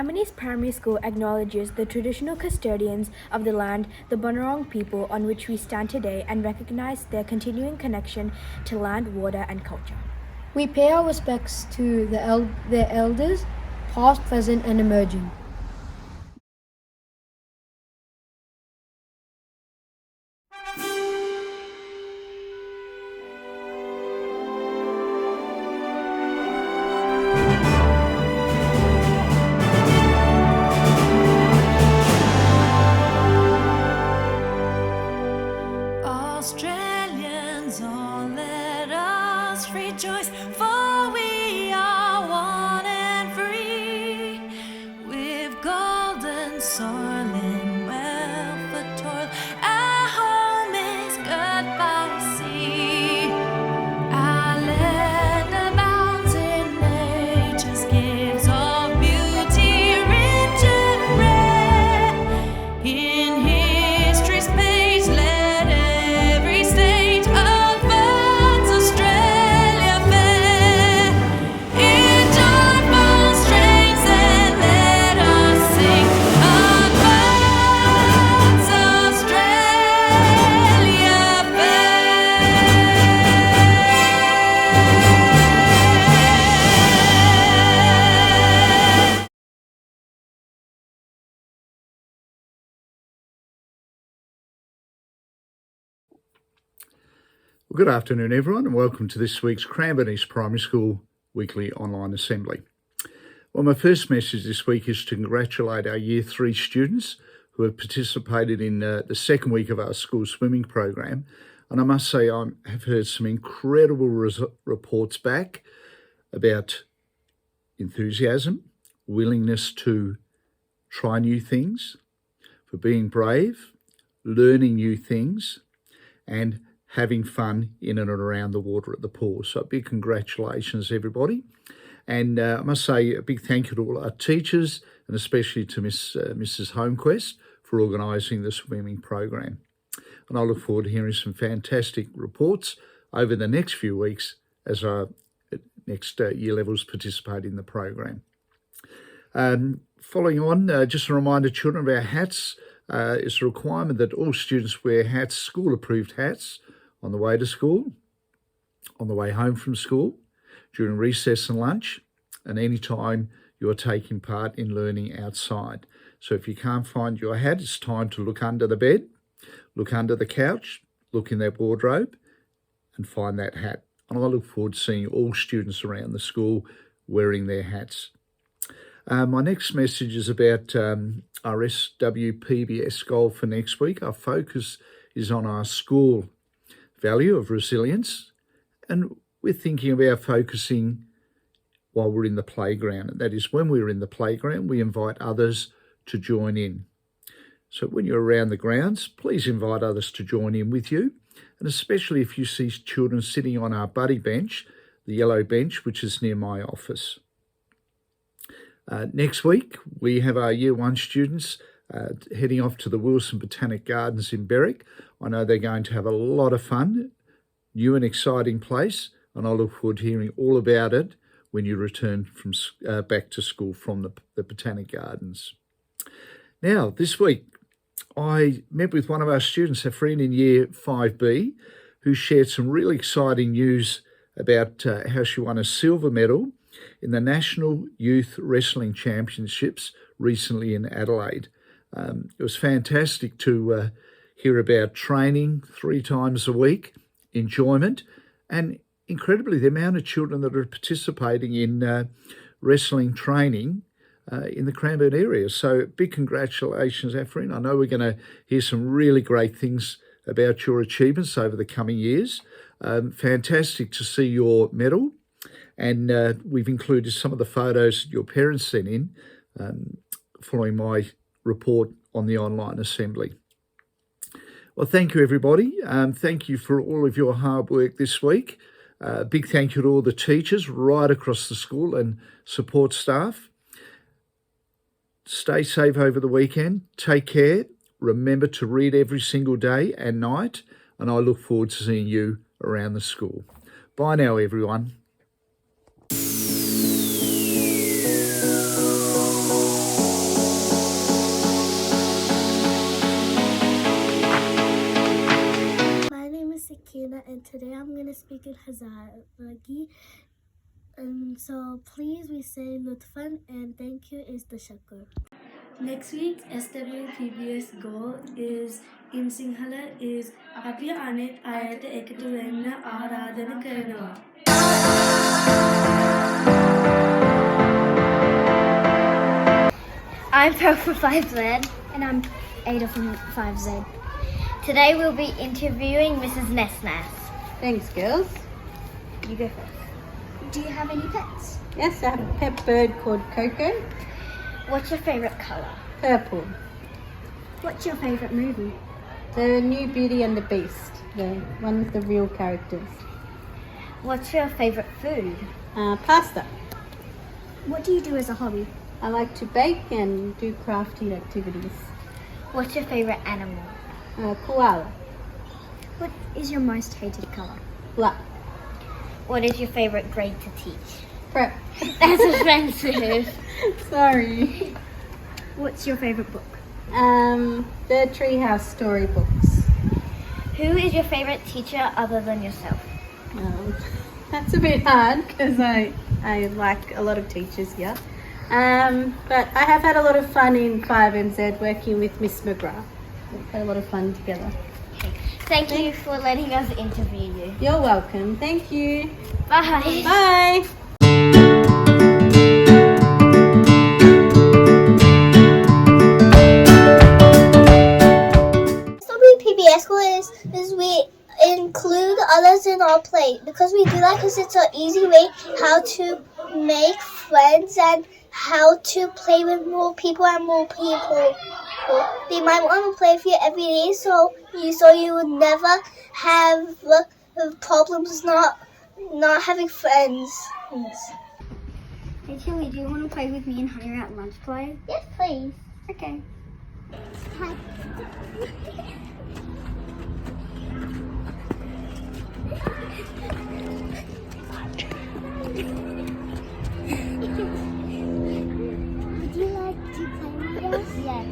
Cranbourne Primary School acknowledges the traditional custodians of the land, the Bunurong people on which we stand today, and recognize their continuing connection to land, water, and culture. We pay our respects to their elders, past, present, and emerging. Australians, all let us rejoice, for we are one and free, with golden soil and wealth for toil. Our home is good by sea. Our land abounds in nature's gifts of beauty, rich and rare. In history's page, let every stage of birds Australia fair. In joyful strains, then let us sing of birds Australia fair. Well, good afternoon, everyone, and welcome to this week's Cranbourne Primary School Weekly Online Assembly. Well, my first message this week is to congratulate our Year 3 students who have participated in the second week of our school swimming program. And I must say I have heard some incredible reports back about enthusiasm, willingness to try new things, for being brave, learning new things, and having fun in and around the water at the pool. So a big congratulations, everybody. And I must say a big thank you to all our teachers, and especially to Mrs. Homequest for organising the swimming program. And I look forward to hearing some fantastic reports over the next few weeks as our next year levels participate in the program. Following on, just a reminder, children, of our hats. It's a requirement that all students wear hats, school-approved hats, on the way to school, on the way home from school, during recess and lunch, and any time you're taking part in learning outside. So if you can't find your hat, it's time to look under the bed, look under the couch, look in that wardrobe, and find that hat. And I look forward to seeing all students around the school wearing their hats. My next message is about our SWPBS goal for next week. Our focus is on our school value of resilience, and we're thinking about focusing while we're in the playground. And that is, when we're in the playground, we invite others to join in. So when you're around the grounds, please invite others to join in with you, and especially if you see children sitting on our buddy bench, the yellow bench, which is near my office. Next week, we have our Year 1 students heading off to the Wilson Botanic Gardens in Berwick. I know they're going to have a lot of fun, new and exciting place, and I look forward to hearing all about it when you return from back to school from the Botanic Gardens. Now, this week, I met with one of our students, a friend in Year 5B, who shared some really exciting news about how she won a silver medal in the National Youth Wrestling Championships recently in Adelaide. It was fantastic to hear about training 3 times a week, enjoyment, and incredibly the amount of children that are participating in wrestling training in the Cranbourne area. So big congratulations, Afrin. I know we're going to hear some really great things about your achievements over the coming years. Fantastic to see your medal. And we've included some of the photos that your parents sent in following my report on the online assembly. Well, thank you, everybody. Thank you for all of your hard work this week. Big thank you to all the teachers right across the school and support staff. Stay safe over the weekend. Take care. Remember to read every single day and night. And I look forward to seeing you around the school. Bye now, everyone. and today I'm going to speak in Hazaragi. So please we say Lutfan and thank you is the Shakur. Next week, SWPBS goal is in Sinhala is අපි අනෙත් අයට එකතු වෙන්න ආරාධනා කරනවා. I'm Pearl from 5Z. And I'm Ada from 5Z. Today we'll be interviewing Mrs. Nesnas. Thanks, girls. You go first. Do you have any pets? Yes, I have a pet bird called Coco. What's your favourite colour? Purple. What's your favourite movie? The new Beauty and the Beast. The one with the real characters. What's your favourite food? Pasta. What do you do as a hobby? I like to bake and do crafting activities. What's your favourite animal? Koala. What is your most hated colour? Black. What is your favourite grade to teach? Prep. That's offensive. Sorry. What's your favourite book? The Treehouse storybooks. Who is your favourite teacher other than yourself? That's a bit hard because I like a lot of teachers here. But I have had a lot of fun in 5MZ working with Miss McGrath. We've had a lot of fun together. Thank you for letting us interview you. You're welcome. Thank you. Bye. Bye. PBS school is we include others in our play because we do that because it's an easy way how to make friends and how to play with more people and more people. They might want to play with you every day so you would never have problems not having friends. Hey Tilly, do you want to play with me and Hunter at lunch play? Yes, please. Okay. Hi. Would you like to play with us? Yes.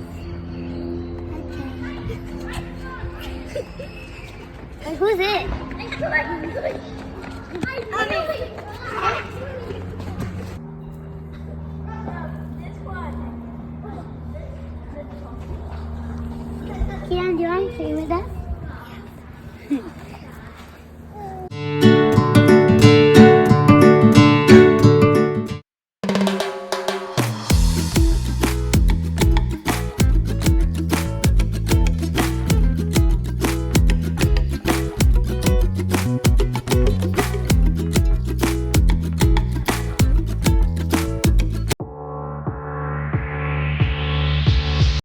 Okay. Wait, who's it? Kian, do you want to play with us?